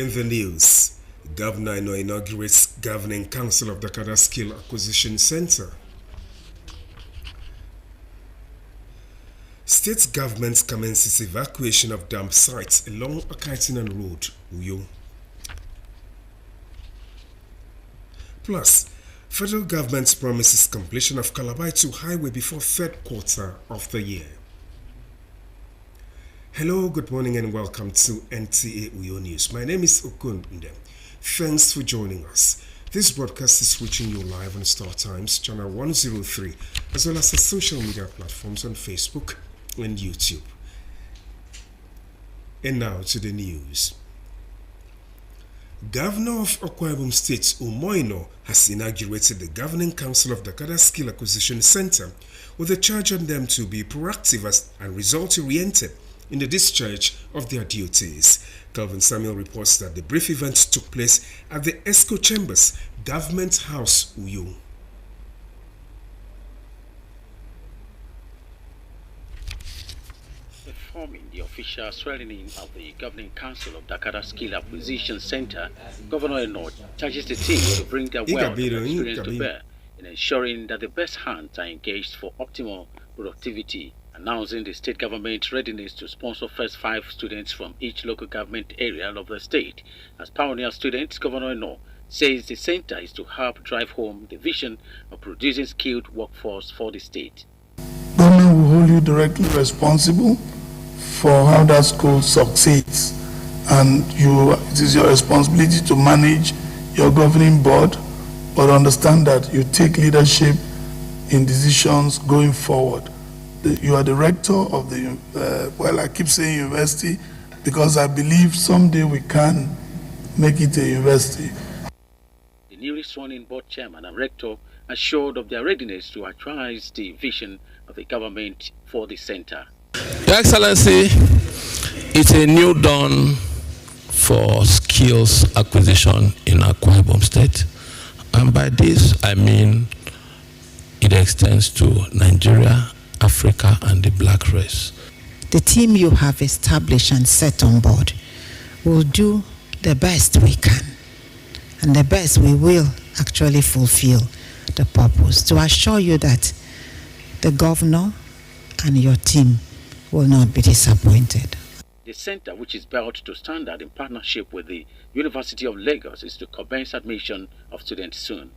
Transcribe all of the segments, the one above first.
In the news, Governor Eno inaugurates Governing Council of Dakada Skill Acquisition Center. State government commences evacuation of dump sites along Akaitinan Road, Uyo. Plus, federal government promises completion of Kalabaitu Highway before third quarter of the year. Hello, good morning and welcome to NTA Uyo News. My name is Okun Ndem. Thanks for joining us. This broadcast is reaching you live on Star Times, channel 103, as well as the social media platforms on Facebook and YouTube. And now to the news. Governor of Akwa Ibom State, Umoino, has inaugurated the Governing Council of Dakada Skill Acquisition Center with a charge on them to be proactive and result-oriented in the discharge of their duties. Calvin Samuel reports that the brief event took place at the ESCO Chambers, Government House, Uyo. Performing the official swearing-in of the Governing Council of Dakada Skill Acquisition Center, Governor Eno charges the team to bring their wealth and experience to bear in ensuring that the best hands are engaged for optimal productivity, announcing the state government's readiness to sponsor first 5 students from each local government area of the state. As pioneer students, Governor Eno says the center is to help drive home the vision of producing skilled workforce for the state. Government will hold you directly responsible for how that school succeeds, and it is your responsibility to manage your governing board, but understand that you take leadership in decisions going forward. You are the rector of the, I keep saying university because I believe someday we can make it a university. The newly sworn-in board chairman and rector assured of their readiness to actualize the vision of the government for the center. Your Excellency, it's a new dawn for skills acquisition in Akwa Ibom State. And by this, I mean it extends to Nigeria, Africa, and the black race. The team you have established and set on board will do the best we can. And the best we will actually fulfill the purpose to assure you that the governor and your team will not be disappointed. The center, which is built to standard in partnership with the University of Lagos, is to commence admission of students soon.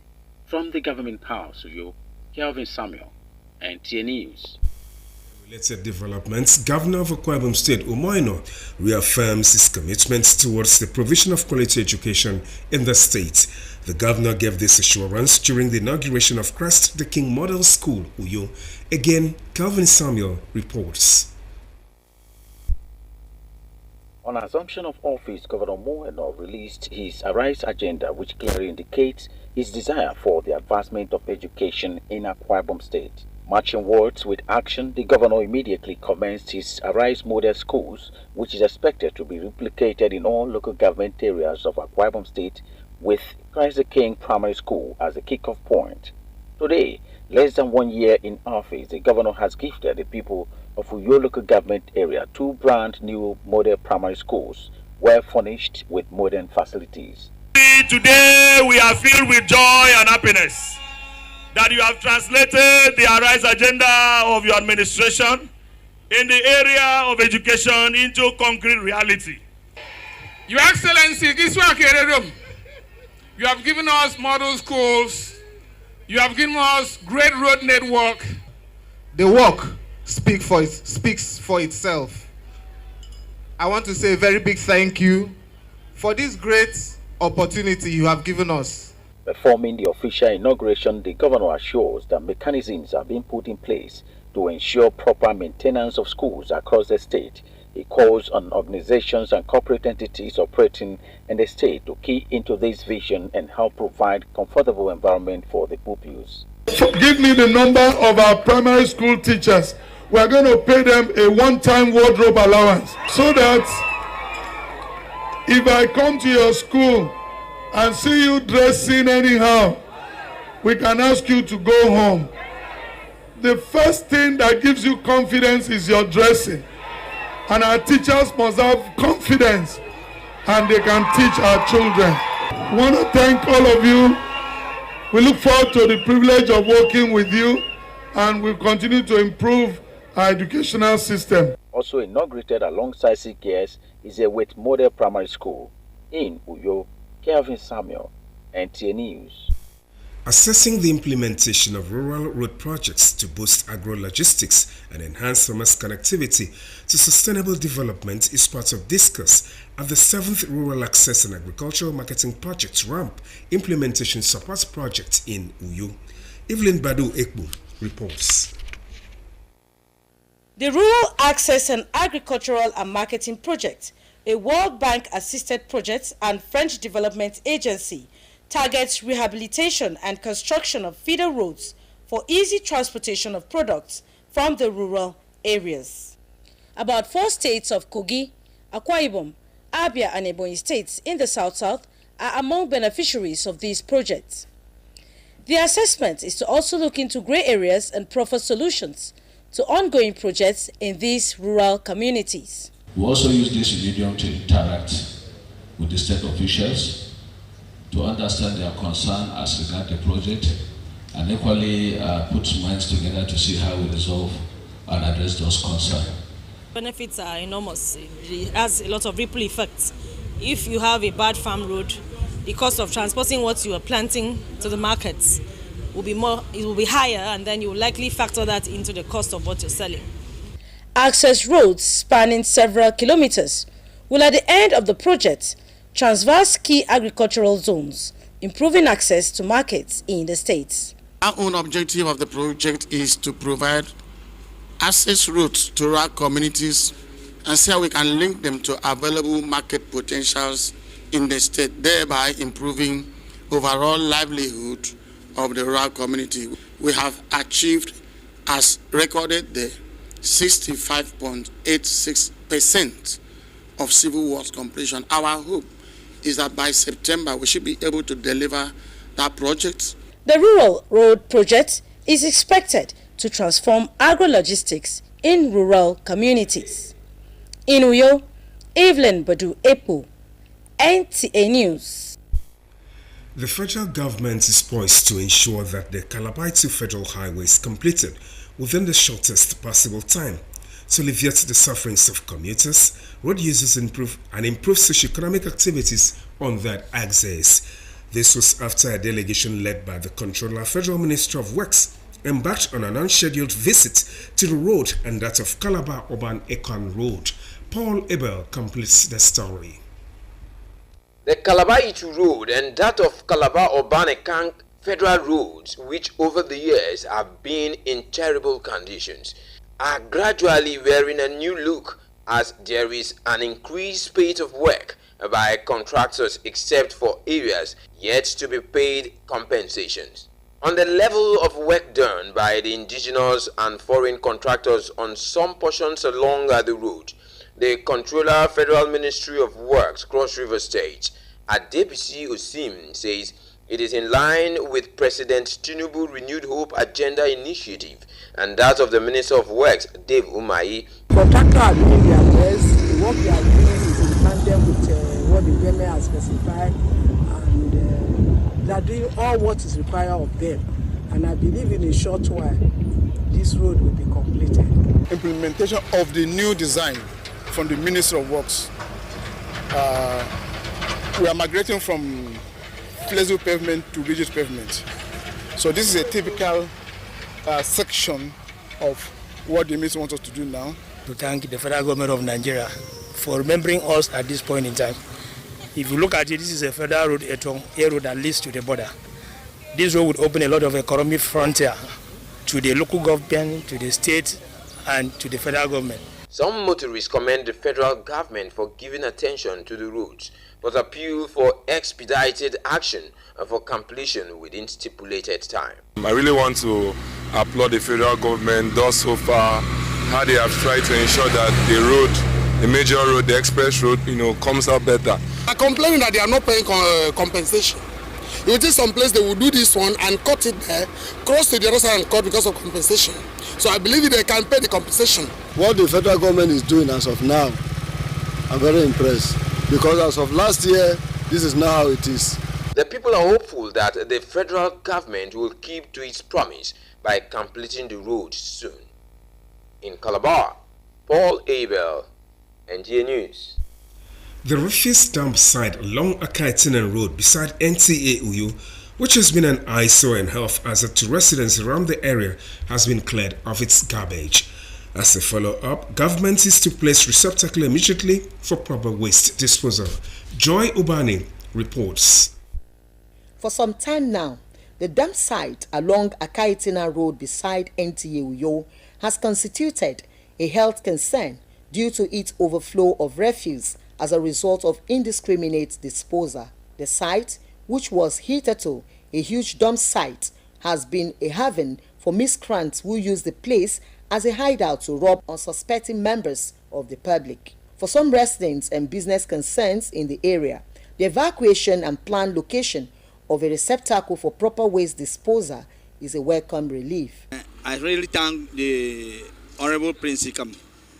From the government house, Uyo, Calvin Samuel, NTA News. Related developments, Governor of Akwa Ibom State, Umoino, reaffirms his commitment towards the provision of quality education in the state. The governor gave this assurance during the inauguration of Christ the King Model School, Uyo. Again, Calvin Samuel reports. On assumption of office, Governor Moeno released his Arise agenda, which clearly indicates his desire for the advancement of education in Akwa Ibom State. Matching words with action, the governor immediately commenced his Arise Model Schools, which is expected to be replicated in all local government areas of Akwa Ibom State, with Christ the King Primary School as a kickoff point. Today, less than 1 year in office, the governor has gifted the people of Uyo local government area 2 brand new model primary schools, well furnished with modern facilities. Today we are filled with joy and happiness that you have translated the Arise agenda of your administration in the area of education into concrete reality. Your Excellency, you have given us model schools, you have given us great road network. The work speaks for itself. I want to say a very big thank you for this great opportunity you have given us. Performing the official inauguration, the governor assures that mechanisms are being put in place to ensure proper maintenance of schools across the state. He calls on organizations and corporate entities operating in the state to key into this vision and help provide comfortable environment for the pupils. Give me the number of our primary school teachers. We are going to pay them a one-time wardrobe allowance so that if I come to your school and see you dressing anyhow, we can ask you to go home. The first thing that gives you confidence is your dressing. And our teachers must have confidence and they can teach our children. I want to thank all of you. We look forward to the privilege of working with you, and we'll continue to improve our educational system. Also inaugurated alongside CKS is a Wet Model Primary School in Uyo. Kelvin Samuel, NTA News. Assessing the implementation of rural road projects to boost agro-logistics and enhance farmers' connectivity to sustainable development is part of discourse at the 7th Rural Access and Agricultural Marketing Project RAMP Implementation Support Project in Uyo. Evelyn Badu Ekbu reports. The Rural Access and Agricultural and Marketing Project, a World Bank-assisted project and French Development Agency, targets rehabilitation and construction of feeder roads for easy transportation of products from the rural areas. About 4 states of Kogi, Akwa Ibom, Abia and Ebonyi states in the South-South are among beneficiaries of these projects. The assessment is to also look into grey areas and proffer solutions to ongoing projects in these rural communities. We also use this medium to interact with the state officials to understand their concern as regards the project and equally put minds together to see how we resolve and address those concerns. Benefits are enormous. It has a lot of ripple effects. If you have a bad farm road, the cost of transporting what you are planting to the markets will be higher, and then you will likely factor that into the cost of what you're selling. Access roads spanning several kilometers will at the end of the project traverse key agricultural zones, improving access to markets in the states. Our own objective of the project is to provide access routes to rural communities and see how we can link them to available market potentials in the state, thereby improving overall livelihood of the rural community. We have achieved, as recorded there, 65.86% of civil works completion. Our hope is that by September we should be able to deliver that project. The rural road project is expected to transform agro-logistics in rural communities. In Uyo, Evelyn Badu Epo, NTA News. The federal government is poised to ensure that the Calabar to Federal Highway is completed within the shortest possible time to alleviate the sufferings of commuters, road users, and improve socio-economic activities on that axis. This was after a delegation led by the Controller, Federal Ministry of Works, embarked on an unscheduled visit to the road and that of Calabar Urban Econ Road. Paul Abel completes the story. The Calabar Itu Road and that of Calabar Urban Econ Federal roads, which over the years have been in terrible conditions, are gradually wearing a new look as there is an increased pace of work by contractors except for areas yet to be paid compensations. On the level of work done by the indigenous and foreign contractors on some portions along the road, the Controller, Federal Ministry of Works, Cross River State, Adebisi Osim, says it is in line with President Tinubu Renewed Hope Agenda Initiative and that of the Minister of Works, Dave Umahi. Contractors are doing their best. The work they are doing is in tandem with what the government has specified, and they are doing all what is required of them. And I believe in a short while, this road will be completed. Implementation of the new design from the Ministry of Works. We are migrating from flexible pavement to rigid pavement. So this is a typical section of what the ministry wants us to do now. To thank the federal government of Nigeria for remembering us at this point in time. If you look at it, this is a federal road, a road that leads to the border. This road would open a lot of economic frontier to the local government, to the state, and to the federal government. Some motorists commend the federal government for giving attention to the roads, but appeal for expedited action for completion within stipulated time. I really want to applaud the federal government thus so far, how they have tried to ensure that the road, the major road, the express road, comes out better. I'm complaining that they are not paying compensation. You will see some place they will do this one and cut it there, cross to the other side and cut because of compensation. So I believe they can pay the compensation. What the federal government is doing as of now, I'm very impressed. because as of last year, this is not how it is. The people are hopeful that the federal government will keep to its promise by completing the road soon. In Calabar, Paul Abel, NTA News. The refuse dump site along Akaitinan Road beside NTA Uyo, which has been an eyesore and health hazard to residents around the area, has been cleared of its garbage. As a follow-up, government is to place receptacle immediately for proper waste disposal. Joy Ubani reports. For some time now, the dump site along Akaitina Road beside NTA Uyo has constituted a health concern due to its overflow of refuse as a result of indiscriminate disposal. The site, which was hitherto a huge dump site, has been a haven for miscreants who use the place as a hideout to rob unsuspecting members of the public. For some residents and business concerns in the area, the evacuation and planned location of a receptacle for proper waste disposal is a welcome relief. I really thank the Honorable Prince Ikam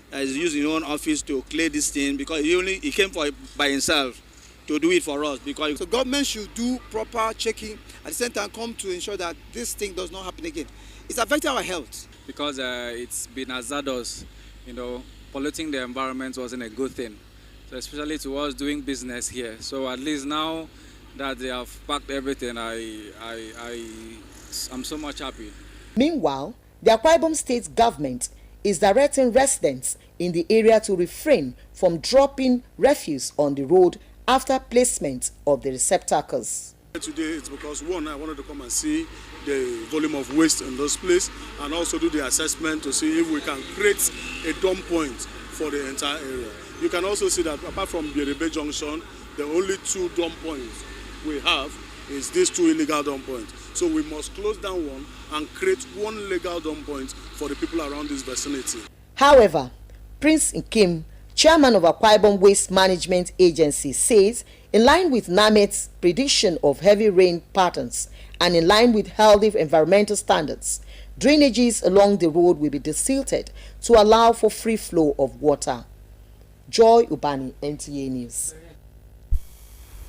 that is using his own office to clear this thing, because he came by himself to do it for us. Because the government should do proper checking at the same time, come to ensure that this thing does not happen again. It's affecting our health. Because it's been hazardous, polluting the environment wasn't a good thing. So especially to us doing business here. So at least now that they have packed everything, I'm so much happy. Meanwhile, the Akwa Ibom State government is directing residents in the area to refrain from dropping refuse on the road after placement of the receptacles. Today it's because one, I wanted to come and see the volume of waste in this place and also do the assessment to see if we can create a dump point for the entire area. You can also see that apart from Bierebe Junction, the only 2 dump points we have is these 2 illegal dump points. So we must close down one and create 1 legal dump point for the people around this vicinity. However, Prince Nkim, chairman of Akwa Ibom Waste Management Agency, says in line with NAMET's prediction of heavy rain patterns and in line with healthy environmental standards, drainages along the road will be desilted to allow for free flow of water. Joy Ubani, NTA News.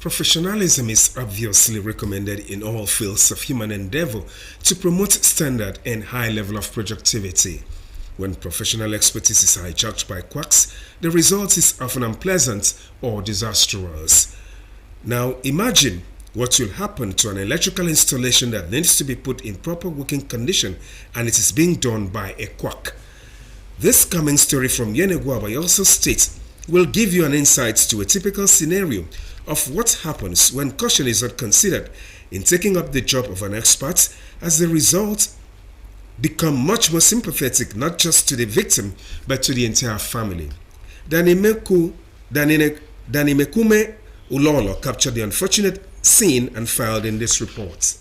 Professionalism is obviously recommended in all fields of human endeavor to promote standard and high level of productivity. When professional expertise is hijacked by quacks, the result is often unpleasant or disastrous. Now imagine what will happen to an electrical installation that needs to be put in proper working condition and it is being done by a quack. This coming story from Yenegua Bayelsa State will give you an insight to a typical scenario of what happens when caution is not considered in taking up the job of an expert, as the result become much more sympathetic not just to the victim but to the entire family. Danimekume Ulolo captured the unfortunate scene and filed in this report.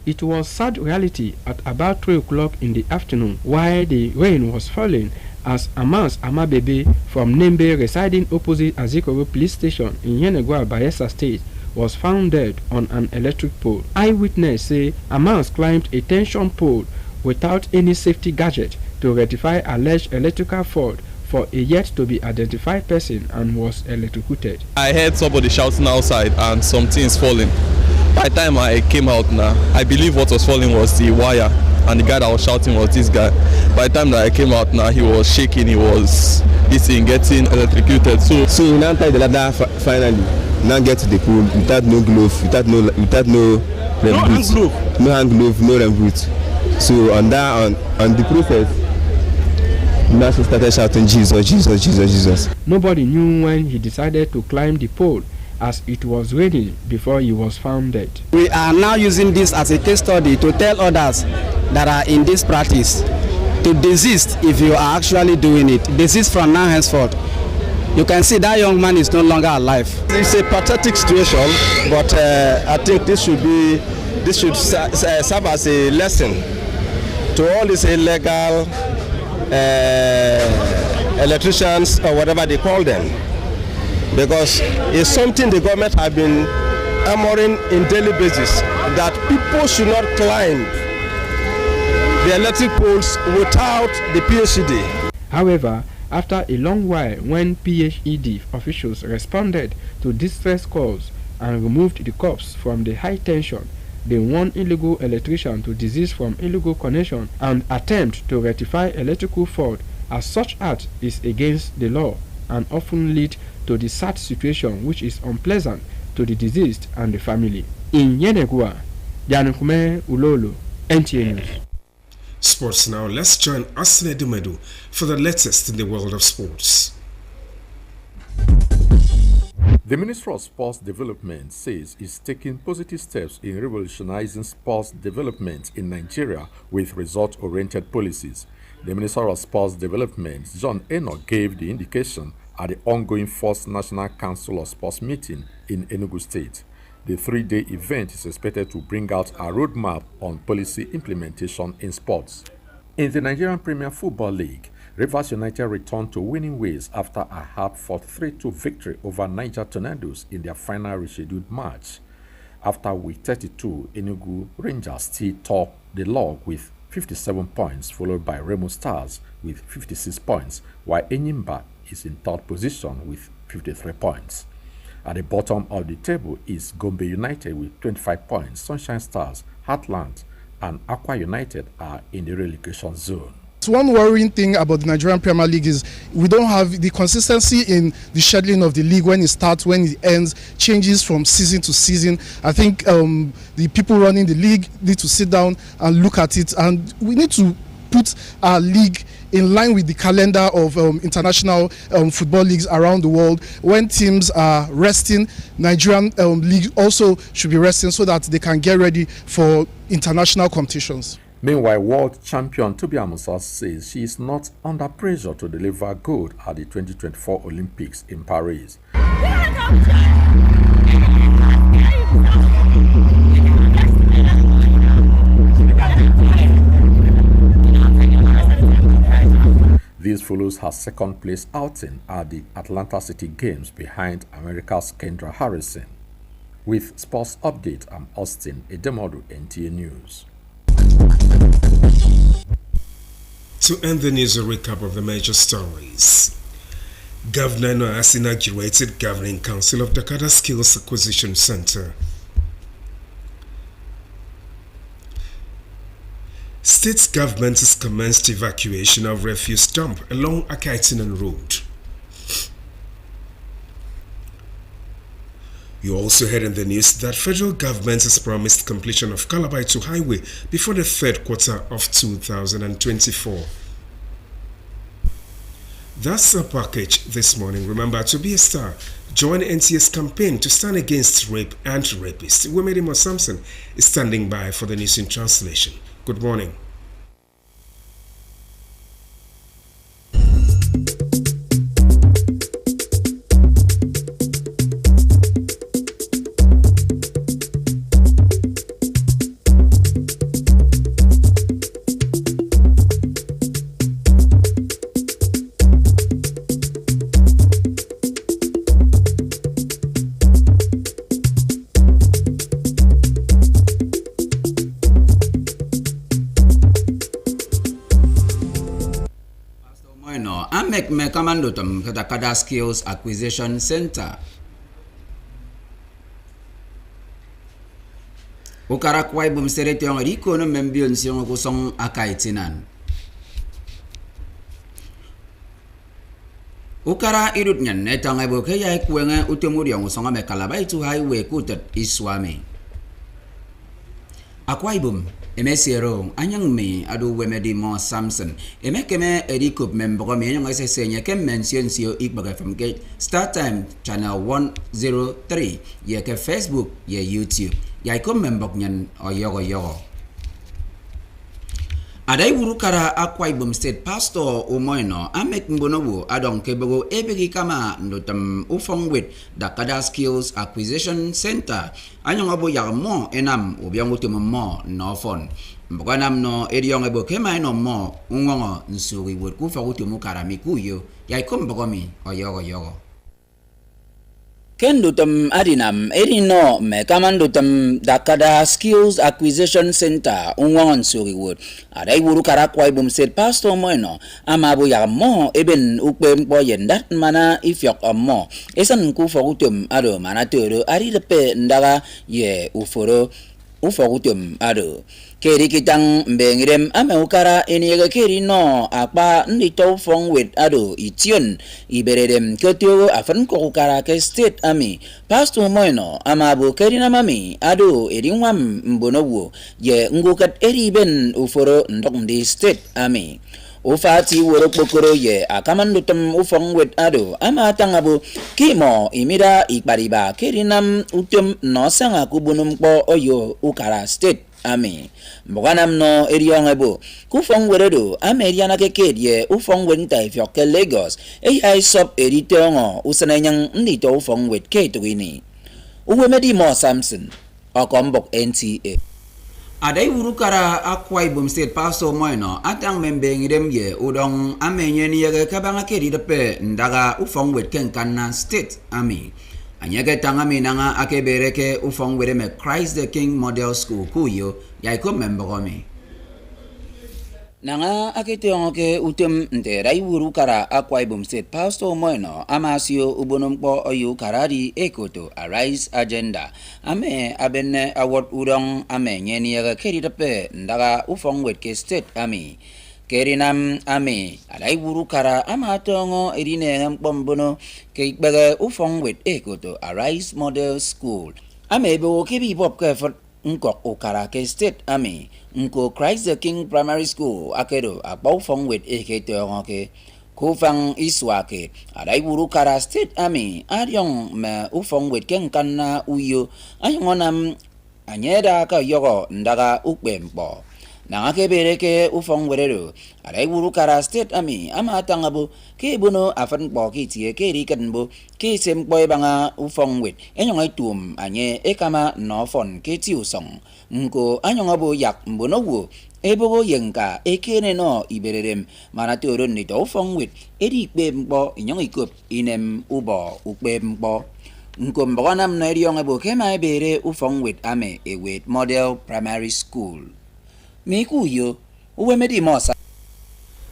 It was sad reality at about 3 o'clock in the afternoon while the rain was falling as Amans Amabebe from Nembe, residing opposite Azikoro police station in Yenegua, Bayelsa State, was found dead on an electric pole. Eyewitness say Amans climbed a tension pole without any safety gadget to rectify alleged electrical fault for a yet to be identified person and was electrocuted. I heard somebody shouting outside and some things falling. By the time I came out now, I believe what was falling was the wire, and the guy that was shouting was this guy. By the time that I came out now, he was shaking, he was getting electrocuted. So we now tie the ladder finally. Now get to the pool without no glove, without no rain boots. No hand glove, no rain boots. So on the process, now she started shouting Jesus, Jesus, Jesus, Jesus. Nobody knew when he decided to climb the pole, as it was raining before he was found dead. We are now using this as a case study to tell others that are in this practice to desist if you are actually doing it. Desist from now henceforth. You can see that young man is no longer alive. It's a pathetic situation, but I think this should serve as a lesson to all these illegal electricians or whatever they call them, because it's something the government have been hammering in daily basis, that people should not climb the electric poles without the PhD. However, after a long while when PHED officials responded to distress calls and removed the corpse from the high tension. They warned illegal electricians to desist from illegal connection and attempt to rectify electrical fault, as such act is against the law and often lead to the sad situation which is unpleasant to the deceased and the family. In Yenegua, Janukume Ulolo, NTA News. Sports now. Let's join Asine Dumedu for the latest in the world of sports. The Ministry of Sports Development says it's taking positive steps in revolutionizing sports development in Nigeria with result-oriented policies. The Minister of Sports Development, John Enoch, gave the indication at the ongoing First National Council of Sports meeting in Enugu State. The 3-day event is expected to bring out a roadmap on policy implementation in sports. In the Nigerian Premier Football League, Rivers United returned to winning ways after a hard-fought 3-2 victory over Niger Tornadoes in their final rescheduled match. After week 32, Enugu Rangers still top the log with 57 points, followed by Remo Stars with 56 points, while Enyimba is in third position with 53 points. At the bottom of the table is Gombe United with 25 points. Sunshine Stars, Heartland, and Aqua United are in the relegation zone. One worrying thing about the Nigerian Premier League is we don't have the consistency in the scheduling of the league. When it starts, when it ends, changes from season to season. I think the people running the league need to sit down and look at it, and we need to put our league in line with the calendar of international football leagues around the world. When teams are resting, Nigerian league also should be resting so that they can get ready for international competitions. Meanwhile, world champion Tobi Amusa says she is not under pressure to deliver gold at the 2024 Olympics in Paris. This follows her second place outing at the Atlanta City Games behind America's Kendra Harrison. With sports update, I'm Austin Edemodu, NTA News. To end the news, a recap of the major stories. Governor Noah has inaugurated Governing Council of Dakada Skills Acquisition Center. State government has commenced evacuation of refuse dump along Akaitinan Road. You also heard in the news that federal government has promised completion of Calabar to Highway before the third quarter of 2024. That's our package this morning. Remember to be a star. Join NTA's campaign to stand against rape and rapists. Wemedimo Samson is standing by for the news in translation. Good morning. Kamandotum Dakada Skills Acquisition Center. Ukarakwai bum serete on riko no membion siyon kusong akaitinan. Ukara irut nyan netang ebo kaya ikuwenga utemuri ang usong ame Calabar to Highway kutat iswami. Akwai bum MSRO anyang me adu Wemedimo Samson emekeme erikup member me yang asesenya kem mention sio ikbaga from gate start time channel 103 ye ke Facebook ye YouTube ya ikom member nyan oyogo adai buru kara Akwa Ibom State Pastor Umoino amek mbonobu adong kebego ebegi kama ndotam ufongwit Dakada Skills Acquisition Center anyong abo yagmo enam ubiang ultimo mo no phone mbokanam no ediong ebo kema eno mo ungongo nsuri wot ku fa ultimo kara mikuyo ya ikom bogomi oyogo Kendutum adinam erino me kamandutum Dakada Skills Acquisition Center unwangan suriwood. Aday wuru Akwa Ibom State Pastor Moino amabu ya mo eben ukbe mpoyen dat mana ifyok mo. Esan ku fogutum ado mana toro ari depe ndaga ye ufogutum ado. Keri kitang mbengirem ame ukara eniega keri no akpa ndito fong wit ado ition iberedem ketio afan ko ukara ke state ami Pastor Moino amabu keri na mami ado eringwam mbonowo ye ngukat eriben uforo ndok di state ami ufati woro pokoro ye akamandutum ufong wit ado ama tangabu kimo imira ikbariba keri nam utum no sanga kubunum po oyo ukara state ami mboganam no eriong ebo kufong weredo ameriana kekedie ufong wenta ifyoke Lagos ai sop eritongo usananyang ndito ufong wet ketwini uwemedi mo Samson okombok NTA Aday urukara Akwa Ibom State Pastor Moino atang membengirem ye udong amenyeni ye kabanga kedi depe ndaga ufong wet kenkana state ami Anyake tangami nanga akebereke ufong me Christ the King Model School kuyo yaiko membogomi. Nanga akiteongo ke utem nterai wuru kara Akwa Ibom State Pastor Moino amasio ubonompo oyu karari ekoto Arise Agenda. Ame abene award udong ame nyeni yaga keri tepe ndaga ufong wetke state ami. Kerinam ame alai wuru kara amatongo erine ngampombono keikbaga ufong wet ekoto Arise Model School. Ame bo kebi pop kefot nkok ukara ke state ame nko Christ the King Primary School akedo apa ufong wet ekoto ke kufang iswake alai wuru kara state ame aryong me ufong wet kenkana uyo ayongonam anyeda ka yogo ndaga ukbempo Nanga kebereke ufong werero alai wuru kara state ami ama tangabu ke bono afan po kitie ke rikanbo ke sempoy banga ufong wet enyong itum anye ekama no fon ke tiusong nko anyong yak mbono wo ebogo yenka ekene no ibererem manatoro nito ufong wet eri kpempo inyong ikop inem ubo ukpempo nko mboganam no eriong ebo kema ebere ufong wet ame ewet Model Primary School Mikuyo uwemedi mosa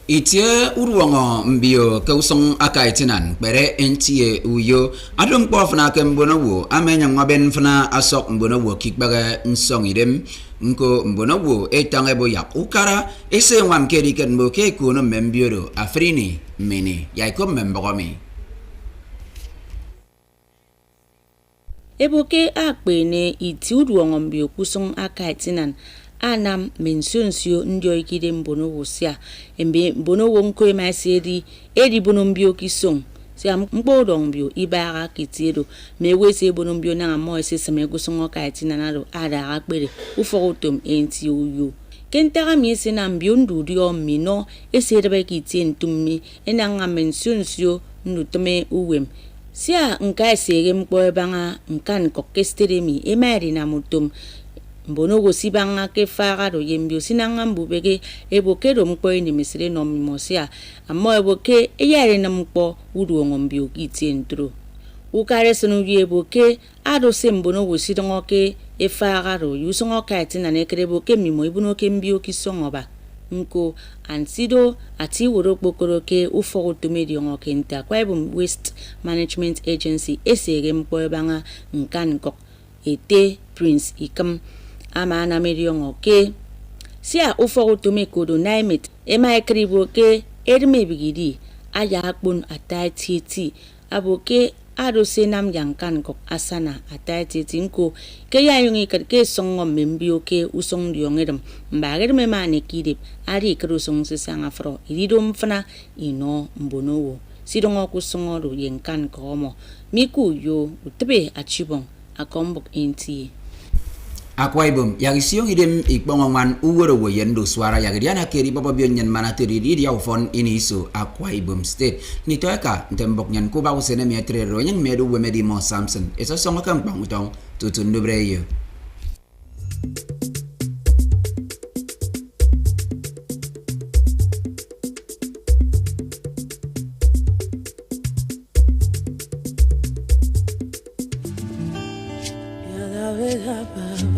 Itie uruwango mbio kausong akaitinan bere NTA uyo adong po fana kembono wo amenya ngaben fana asok mbono wo kikbaga nsong idem nko mbono wo etangebo yak ukara ese ngam keri kenbo ke kuno membioro afrini mini yaiko membogomi Eboke akpene iti uruwango mbio kusong akaitinan Anam mensionsio ndio ikide mbono wosia embe mbono wonko emaseri edi bonombio kisong sia mkpodongbio ibara kitiedo mewese bonombio na mo ese semegusongo kaitina nado ada akpere ufogotom enti uyu kentara miese na mbio ndudio mino ese rebe kitien tummi enanga mensionsio ndutome uwem sia nka esere mkpo ebanga nkan kokesтереми emari na mutom Mbono gosi banga ke fagaro yembio sinanga mbubeke eboke mkpo ni misire no mimosia amo eboke eyare na mkpo uruongo mbio kitentro ukare sunu eboke ado sembono gosi dongoke efagaro yusongo kaitina nekreboke mimo ibuno ke mbio kisongoba nko ansido ati woro pokoroke ufogo tumedi ngoke nta Akwa Ibom Waste Management Agency esere mkpo banga nkan kok ete Prince Ikam Amana medion oke sia ufogo tume kodo naimit ema ekribo ke erme bigidi aya akpon atati aboke ado senam yankan kok asana atati nko ke yayungi ke songo membio ke usong diongedem mbager me mane kidip ari krusong sesanga fro ididom fana ino mbonowo sidongo kusongo ro yenkan komo miku yo utbe achibong akombok NTA Akwa Ibom yagisiong idem ikbongongwan uwero woyendo suara yagdiana keri baba bionyan manateri dia ufon ini iso Akwa Ibom State nitoeka ntembok nyan kuba usene metrero yang medu wemedi mo Samson eso songo kampang utong tutundu breyo with her,